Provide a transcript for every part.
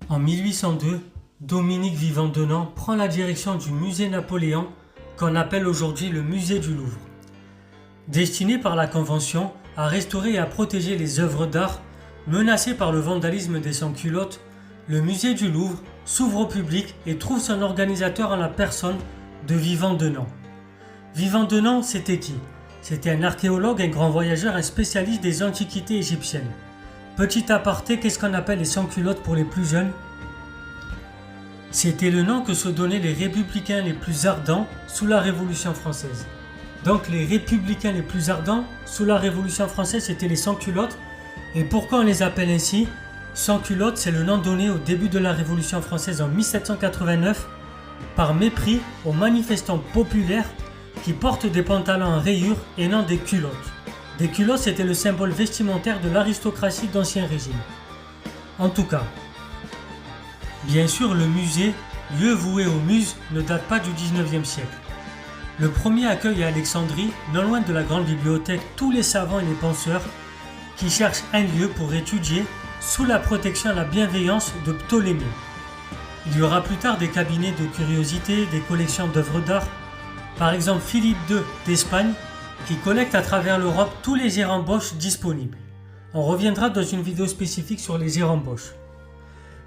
En 1802, Dominique Vivant-Denon prend la direction du musée Napoléon qu'on appelle aujourd'hui le musée du Louvre. Destiné par la Convention à restaurer et à protéger les œuvres d'art menacées par le vandalisme des sans-culottes, le musée du Louvre s'ouvre au public et trouve son organisateur en la personne de Vivant-Denon. Vivant-Denon, c'était qui? C'était un archéologue, un grand voyageur, un spécialiste des antiquités égyptiennes. Petit aparté, qu'est-ce qu'on appelle les sans-culottes pour les plus jeunes? C'était le nom que se donnaient les républicains les plus ardents sous la Révolution française. Donc les républicains les plus ardents sous la Révolution française, c'était les sans-culottes. Et pourquoi on les appelle ainsi? Sans-culottes, c'est le nom donné au début de la Révolution française en 1789 par mépris aux manifestants populaires qui portent des pantalons en rayures et non des culottes. Des culottes, c'était le symbole vestimentaire de l'aristocratie d'Ancien Régime. En tout cas, bien sûr, le musée, lieu voué aux muses, ne date pas du 19e siècle. Le premier accueille à Alexandrie, non loin de la grande bibliothèque, tous les savants et les penseurs qui cherchent un lieu pour étudier sous la protection et la bienveillance de Ptolémée. Il y aura plus tard des cabinets de curiosités, des collections d'œuvres d'art. Par exemple, Philippe II d'Espagne qui collecte à travers l'Europe tous les gérambosches disponibles. On reviendra dans une vidéo spécifique sur les gérambosches.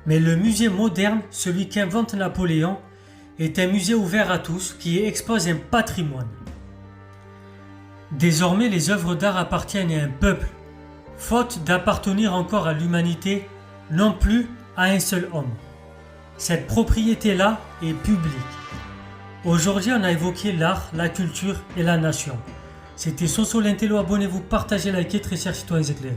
Mais le musée moderne, celui qu'invente Napoléon, est un musée ouvert à tous qui expose un patrimoine. Désormais, les œuvres d'art appartiennent à un peuple, faute d'appartenir encore à l'humanité, non plus à un seul homme. Cette propriété-là est publique. Aujourd'hui, on a évoqué l'art, la culture et la nation. C'était Soso l'Intello, abonnez-vous, partagez, likez, très chers citoyens éclairés.